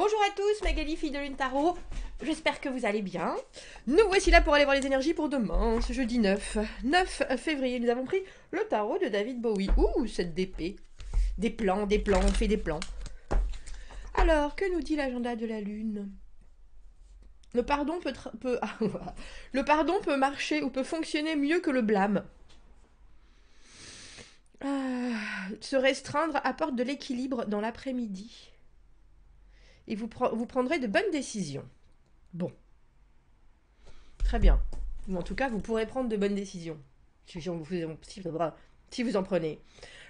Bonjour à tous, Magali, fille de Lune Tarot. J'espère que vous allez bien. Nous voici là pour aller voir les énergies pour demain, ce jeudi 9 février. Nous avons pris le tarot de David Bowie. Ouh, cette d'épée. Des plans, on fait des plans. Alors, que nous dit l'agenda de la Lune? Le pardon le pardon peut marcher ou peut fonctionner mieux que le blâme. Se restreindre apporte de l'équilibre dans l'après-midi. Et vous prendrez de bonnes décisions. Bon. Très bien. Ou en tout cas, vous pourrez prendre de bonnes décisions. Si vous en prenez.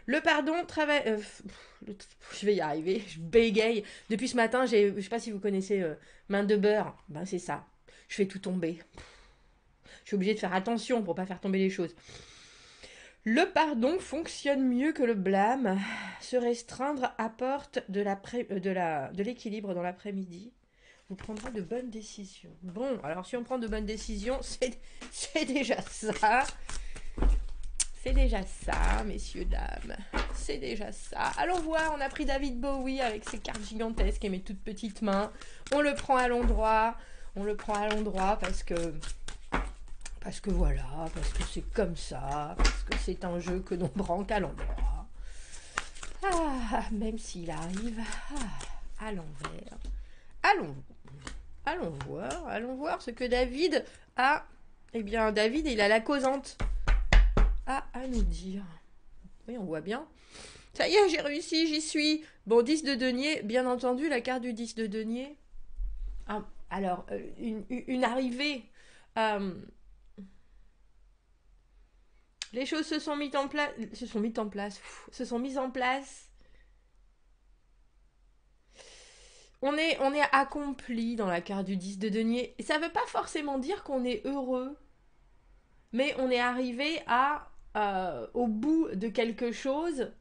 Le pardon travaille... je vais y arriver, je bégaye. Depuis ce matin, je sais pas si vous connaissez main de beurre. Ben c'est ça. Je fais tout tomber. Je suis obligée de faire attention pour pas faire tomber les choses. Le pardon fonctionne mieux que le blâme. Se restreindre apporte de l'équilibre dans l'après-midi. Vous prendrez de bonnes décisions. Bon, alors si on prend de bonnes décisions, c'est déjà ça. C'est déjà ça, messieurs, dames. C'est déjà ça. Allons voir, on a pris David Bowie avec ses cartes gigantesques et mes toutes petites mains. On le prend à l'endroit. On le prend à l'endroit parce que voilà, parce que c'est comme ça, parce que c'est un jeu que l'on branque à l'endroit. Même s'il arrive à l'envers. Allons voir ce que David a. Eh bien, David, il a la causante à nous dire. Oui, on voit bien. Ça y est, j'ai réussi, j'y suis. Bon, 10 de denier, bien entendu, la carte du 10 de denier. Alors, une arrivée. Les choses se sont mises en place. On est accompli dans la carte du 10 de denier. Et ça ne veut pas forcément dire qu'on est heureux. Mais on est arrivé au bout de quelque chose.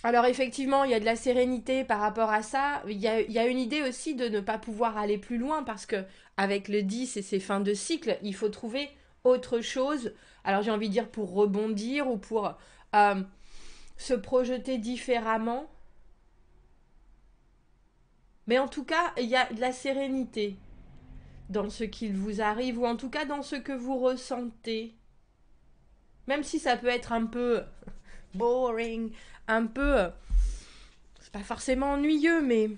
Alors effectivement, il y a de la sérénité par rapport à ça. Il y a une idée aussi de ne pas pouvoir aller plus loin parce que avec le 10 et ses fins de cycle, il faut trouver autre chose. Alors j'ai envie de dire pour rebondir ou pour se projeter différemment. Mais en tout cas, il y a de la sérénité dans ce qu'il vous arrive ou en tout cas dans ce que vous ressentez. Même si ça peut être un peu boring, un peu... c'est pas forcément ennuyeux, mais...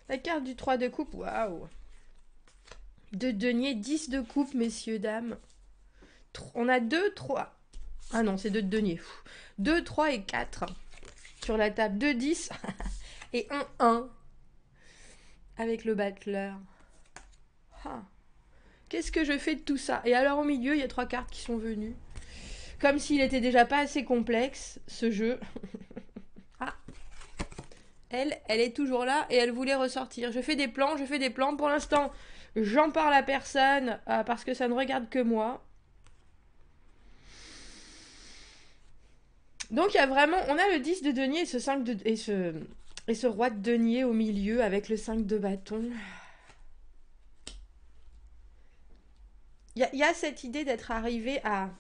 La carte du 3 de coupe, waouh! De denier, 10 de coupe, messieurs, dames. On a 2, 3. Ah non, c'est 2 de denier. 2, 3 et 4. Sur la table, 2, 10 et 1, 1. Avec le battleur. Qu'est-ce que je fais de tout ça? Et alors au milieu, il y a 3 cartes qui sont venues. Comme s'il était déjà pas assez complexe, ce jeu. Elle est toujours là et elle voulait ressortir. Je fais des plans. Pour l'instant, j'en parle à personne parce que ça ne regarde que moi. Donc il y a vraiment, on a le 10 de denier et ce roi de denier au milieu avec le 5 de bâton. Il y a cette idée d'être arrivé à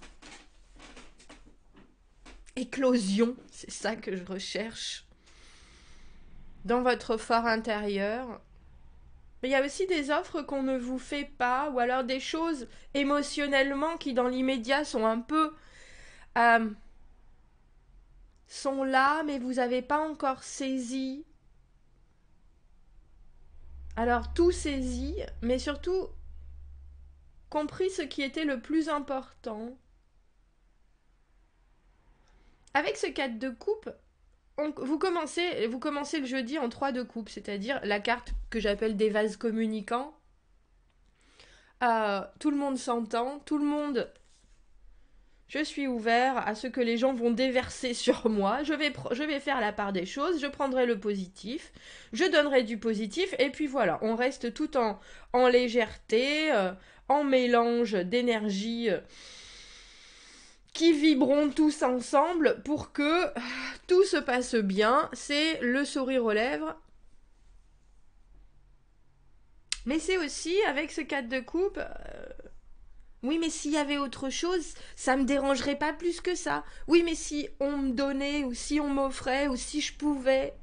éclosion, c'est ça que je recherche dans votre fort intérieur. Mais il y a aussi des offres qu'on ne vous fait pas ou alors des choses émotionnellement qui dans l'immédiat sont un peu sont là, mais vous n'avez pas encore saisi. Alors tout saisi, mais surtout compris ce qui était le plus important. Avec ce 4 de coupe, vous commencez le jeudi en 3 de coupe, c'est-à-dire la carte que j'appelle des vases communicants. Tout le monde s'entend, tout le monde... Je suis ouvert à ce que les gens vont déverser sur moi. Je vais faire la part des choses. Je prendrai le positif. Je donnerai du positif. Et puis voilà, on reste tout en légèreté, en mélange d'énergie qui vibront tous ensemble pour que tout se passe bien. C'est le sourire aux lèvres. Mais c'est aussi, avec ce 4 de coupe... oui, mais s'il y avait autre chose, ça me dérangerait pas plus que ça. Oui, mais si on me donnait, ou si on m'offrait, ou si je pouvais.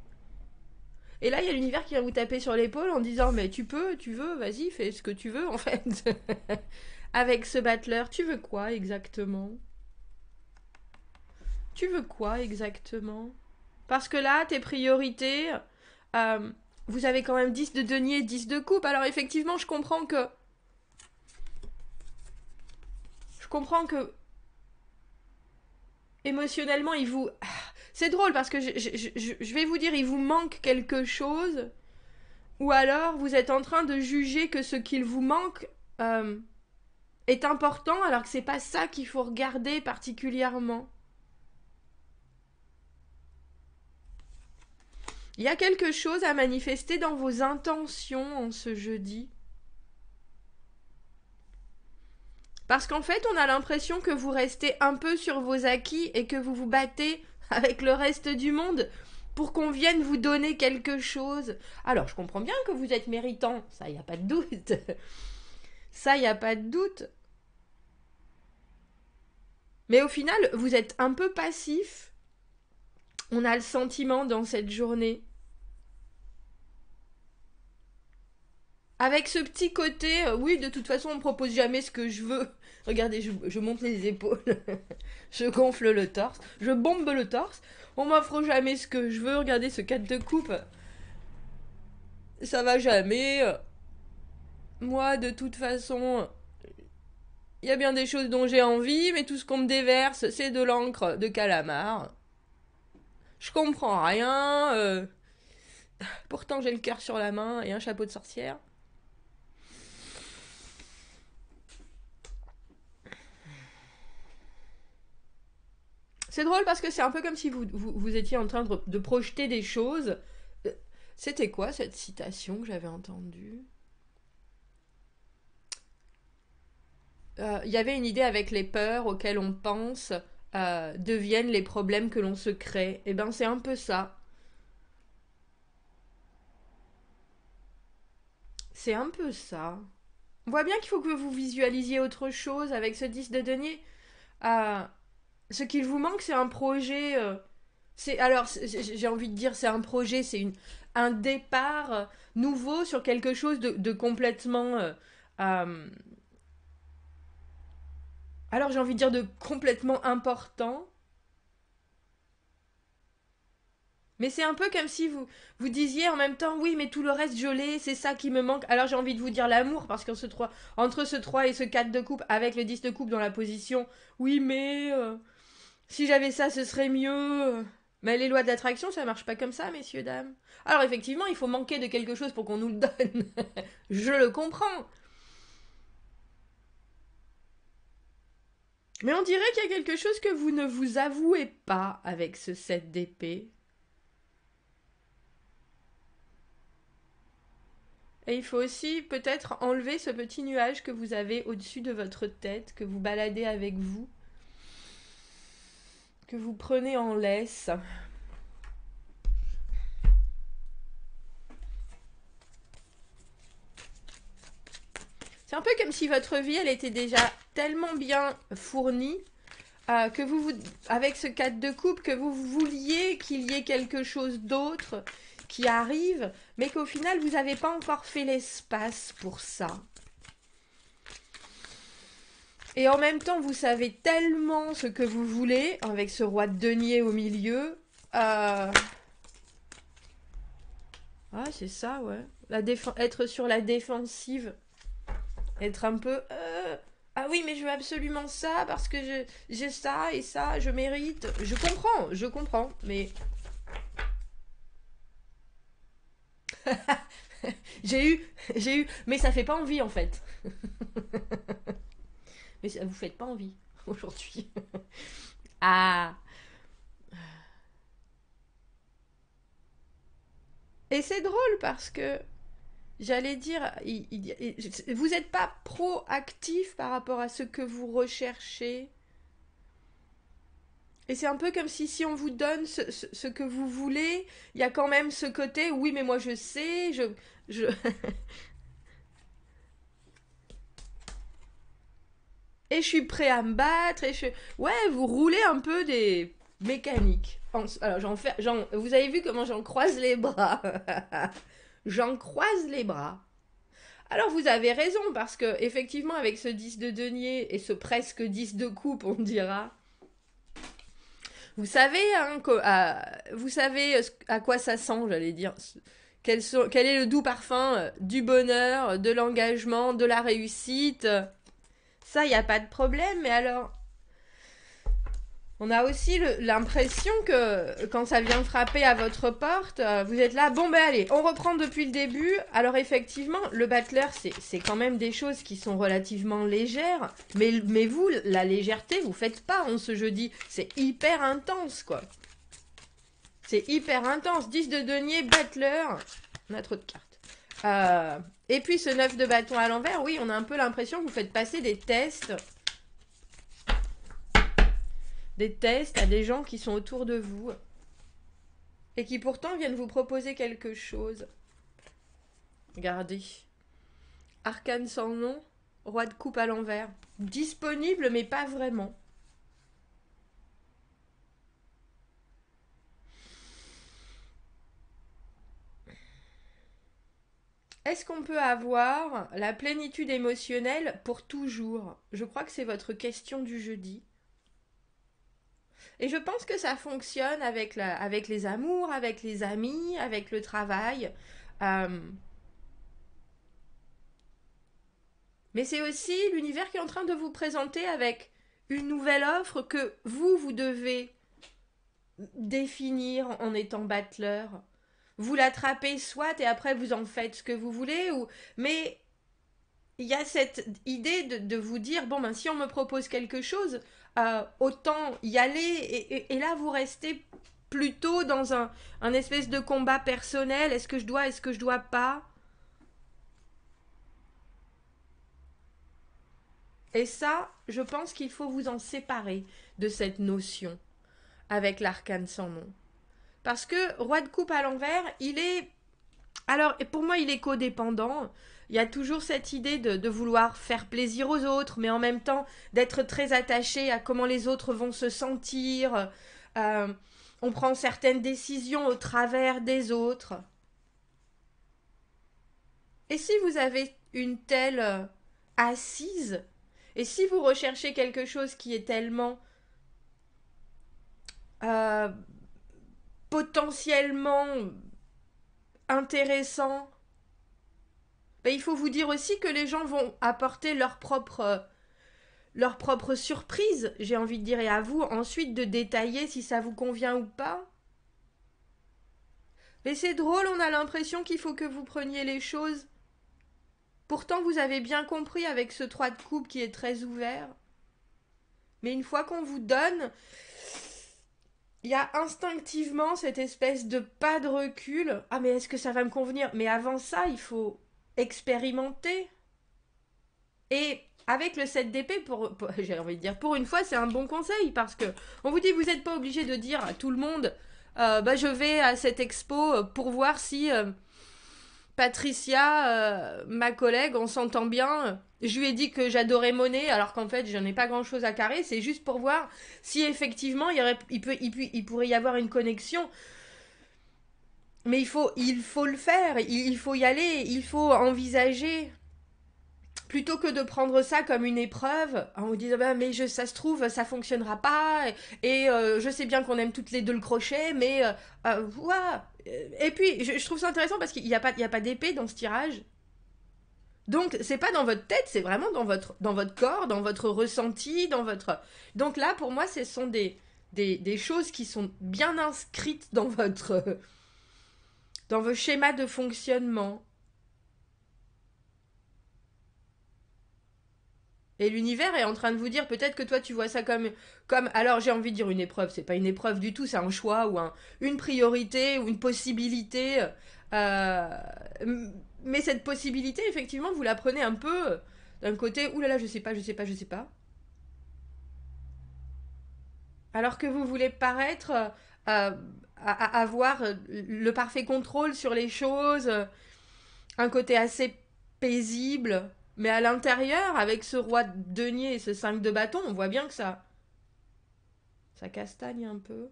Et là, il y a l'univers qui vient vous taper sur l'épaule en disant, mais tu peux, tu veux, vas-y, fais ce que tu veux, en fait. Avec ce battleur, tu veux quoi exactement? Tu veux quoi exactement? Parce que là, tes priorités, euh, vous avez quand même 10 de denier, 10 de coupe. Alors effectivement, je comprends que... émotionnellement, il vous... C'est drôle parce que je vais vous dire, il vous manque quelque chose. Ou alors, vous êtes en train de juger que ce qu'il vous manque est important, alors que c'est pas ça qu'il faut regarder particulièrement. Il y a quelque chose à manifester dans vos intentions en ce jeudi. Parce qu'en fait, on a l'impression que vous restez un peu sur vos acquis et que vous vous battez avec le reste du monde pour qu'on vienne vous donner quelque chose. Alors, je comprends bien que vous êtes méritant, ça, il n'y a pas de doute. Ça, il n'y a pas de doute. Mais au final, vous êtes un peu passif. On a le sentiment dans cette journée. Avec ce petit côté, oui, de toute façon, on me propose jamais ce que je veux. Regardez, je monte les épaules, je gonfle le torse, je bombe le torse. On m'offre jamais ce que je veux. Regardez ce 4 de coupe. Ça va jamais. Moi, de toute façon, il y a bien des choses dont j'ai envie, mais tout ce qu'on me déverse, c'est de l'encre de calamar. Je comprends rien. Pourtant, j'ai le cœur sur la main et un chapeau de sorcière. C'est drôle parce que c'est un peu comme si vous étiez en train de projeter des choses. C'était quoi cette citation que j'avais entendue? Il y avait une idée avec les peurs auxquelles on pense deviennent les problèmes que l'on se crée. Et ben c'est un peu ça. C'est un peu ça. On voit bien qu'il faut que vous visualisiez autre chose avec ce 10 de denier. Euh, Ce qu'il vous manque, c'est un projet. J'ai envie de dire, c'est un projet, un départ nouveau sur quelque chose de complètement. Euh, alors, j'ai envie de dire de complètement important. Mais c'est un peu comme si vous disiez en même temps, oui, mais tout le reste, je l'ai, c'est ça qui me manque. Alors, j'ai envie de vous dire l'amour, parce entre ce 3 et ce 4 de coupe, avec le 10 de coupe dans la position, oui, mais. Si j'avais ça, ce serait mieux. Mais les lois de l'attraction, ça marche pas comme ça, messieurs, dames. Alors effectivement, il faut manquer de quelque chose pour qu'on nous le donne. Je le comprends. Mais on dirait qu'il y a quelque chose que vous ne vous avouez pas avec ce 7 d'épée. Et il faut aussi peut-être enlever ce petit nuage que vous avez au-dessus de votre tête, que vous baladez avec vous, que vous prenez en laisse. C'est un peu comme si votre vie, elle était déjà tellement bien fournie que avec ce 4 de coupe, que vous vouliez qu'il y ait quelque chose d'autre qui arrive, mais qu'au final, vous n'avez pas encore fait l'espace pour ça. Et en même temps, vous savez tellement ce que vous voulez, avec ce roi de denier au milieu. Ah, c'est ça, ouais. Être sur la défensive. Être un peu... Ah oui, mais je veux absolument ça parce que j'ai ça et ça, je mérite. Je comprends, mais... j'ai eu, mais ça fait pas envie en fait. Mais ça vous fait pas envie aujourd'hui. Ah. Et c'est drôle parce que j'allais dire, vous n'êtes pas proactif par rapport à ce que vous recherchez. Et c'est un peu comme si on vous donne ce que vous voulez, il y a quand même ce côté, oui, mais moi je sais, je... et je suis prêt à me battre, et je... Ouais, vous roulez un peu mécanique. Alors, vous avez vu comment j'en croise les bras. J'en croise les bras. Alors vous avez raison, parce que effectivement avec ce 10 de denier et ce presque 10 de coupe, on dira, vous savez, hein, vous savez à quoi ça sent, j'allais dire, quel est le doux parfum du bonheur, de l'engagement, de la réussite. Ça, il n'y a pas de problème, mais alors, on a aussi l'impression que quand ça vient frapper à votre porte, vous êtes là, bon ben allez, on reprend depuis le début. Alors effectivement, le battleur, c'est quand même des choses qui sont relativement légères, mais vous, la légèreté, vous faites pas en ce jeudi. C'est hyper intense, quoi. C'est hyper intense. 10 de denier, battleur. On a trop de cartes. Et puis ce 9 de bâton à l'envers, oui, on a un peu l'impression que vous faites passer des tests à des gens qui sont autour de vous et qui pourtant viennent vous proposer quelque chose. Regardez. Arcane sans nom, roi de coupe à l'envers. Disponible mais pas vraiment. Est-ce qu'on peut avoir la plénitude émotionnelle pour toujours? Je crois que c'est votre question du jeudi. Et je pense que ça fonctionne avec les amours, avec les amis, avec le travail. Euh, mais c'est aussi l'univers qui est en train de vous présenter avec une nouvelle offre que vous devez définir en étant battleur. Vous l'attrapez soit et après vous en faites ce que vous voulez, mais il y a cette idée de vous dire, bon ben si on me propose quelque chose, autant y aller, et là vous restez plutôt dans un espèce de combat personnel, est-ce que je dois pas. Et ça, je pense qu'il faut vous en séparer de cette notion avec l'arcane sans nom. Parce que roi de coupe à l'envers, il est... Alors, pour moi, il est codépendant. Il y a toujours cette idée de vouloir faire plaisir aux autres, mais en même temps d'être très attaché à comment les autres vont se sentir. Euh, on prend certaines décisions au travers des autres. Et si vous avez une telle assise, et si vous recherchez quelque chose qui est tellement euh, potentiellement intéressant, ben, il faut vous dire aussi que les gens vont apporter leur propre surprise, j'ai envie de dire, et à vous ensuite de détailler si ça vous convient ou pas. Mais c'est drôle, on a l'impression qu'il faut que vous preniez les choses. Pourtant, vous avez bien compris avec ce 3 de coupe qui est très ouvert. Mais une fois qu'on vous donne, il y a instinctivement cette espèce de pas de recul. Ah, mais est-ce que ça va me convenir? Mais avant ça, il faut expérimenter. Et avec le 7 d'épée, j'ai envie de dire, pour une fois, c'est un bon conseil parce que on vous dit, vous n'êtes pas obligé de dire à tout le monde, bah, je vais à cette expo pour voir si Patricia, ma collègue, on s'entend bien. Je lui ai dit que j'adorais Monet, alors qu'en fait, j'en ai pas grand chose à carrer. C'est juste pour voir si effectivement il pourrait y avoir une connexion. Mais il faut le faire, il faut y aller, il faut envisager. Plutôt que de prendre ça comme une épreuve, en vous disant bah, mais ça se trouve, ça fonctionnera pas, je sais bien qu'on aime toutes les deux le crochet, mais ouah. Et puis je trouve ça intéressant parce qu'il n'y a pas d'épée dans ce tirage. Donc c'est pas dans votre tête, c'est vraiment dans votre corps, dans votre ressenti, dans votre. Donc là pour moi ce sont des choses qui sont bien inscrites dans vos schémas de fonctionnement. Et l'univers est en train de vous dire, peut-être que toi tu vois ça alors j'ai envie de dire une épreuve, c'est pas une épreuve du tout, c'est un choix ou une priorité ou une possibilité. Euh, mais cette possibilité, effectivement, vous la prenez un peu d'un côté, oulala, je sais pas, je sais pas, je sais pas. Alors que vous voulez paraître avoir le parfait contrôle sur les choses, un côté assez paisible. Mais à l'intérieur, avec ce roi de denier et ce 5 de bâton, on voit bien que Ça castagne un peu.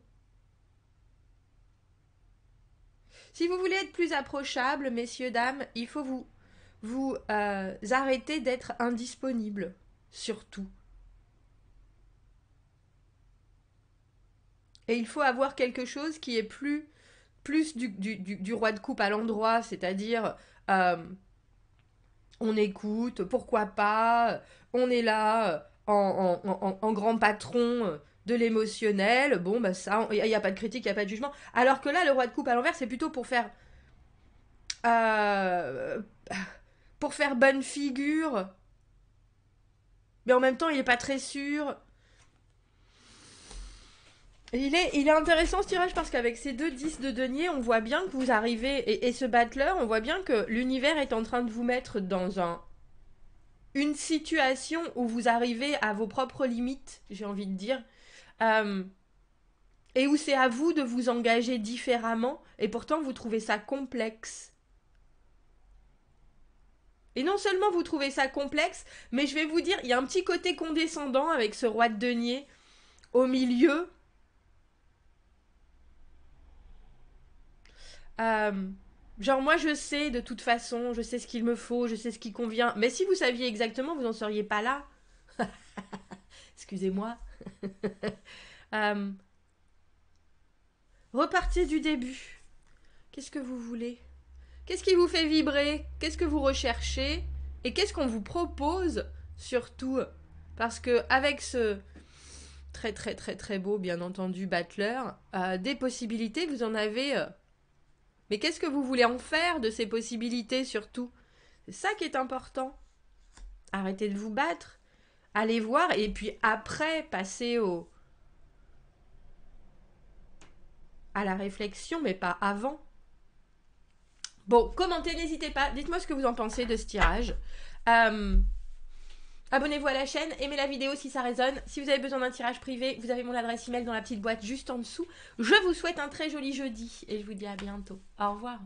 Si vous voulez être plus approchable, messieurs, dames, il faut vous arrêter d'être indisponible, surtout. Et il faut avoir quelque chose qui est plus du roi de coupe à l'endroit, c'est-à-dire on écoute, pourquoi pas, on est là en grand patron de l'émotionnel, bon bah ça, il n'y a pas de critique, il n'y a pas de jugement. Alors que là, le roi de coupe à l'envers, c'est plutôt euh, pour faire bonne figure, mais en même temps, il n'est pas très sûr. Il est intéressant ce tirage parce qu'avec ces deux 10 de denier, on voit bien que vous arrivez, et ce battler, on voit bien que l'univers est en train de vous mettre dans une situation où vous arrivez à vos propres limites, j'ai envie de dire, euh, et où c'est à vous de vous engager différemment, et pourtant vous trouvez ça complexe. Et non seulement vous trouvez ça complexe, mais je vais vous dire, il y a un petit côté condescendant avec ce roi de denier au milieu. Euh, genre moi je sais de toute façon, je sais ce qu'il me faut, je sais ce qui convient. Mais si vous saviez exactement, vous n'en seriez pas là. Excusez-moi. euh, Repartez du début. Qu'est-ce que vous voulez? Qu'est-ce qui vous fait vibrer? Qu'est-ce que vous recherchez? Et qu'est-ce qu'on vous propose surtout? Parce que avec ce très très très très beau, bien entendu, battler, des possibilités, vous en avez. Mais qu'est-ce que vous voulez en faire de ces possibilités surtout? C'est ça qui est important. Arrêtez de vous battre. Allez voir et puis après, passez à la réflexion, mais pas avant. Bon, commentez, n'hésitez pas. Dites-moi ce que vous en pensez de ce tirage. Abonnez-vous à la chaîne, aimez la vidéo si ça résonne. Si vous avez besoin d'un tirage privé, vous avez mon adresse email dans la petite boîte juste en dessous. Je vous souhaite un très joli jeudi et je vous dis à bientôt. Au revoir.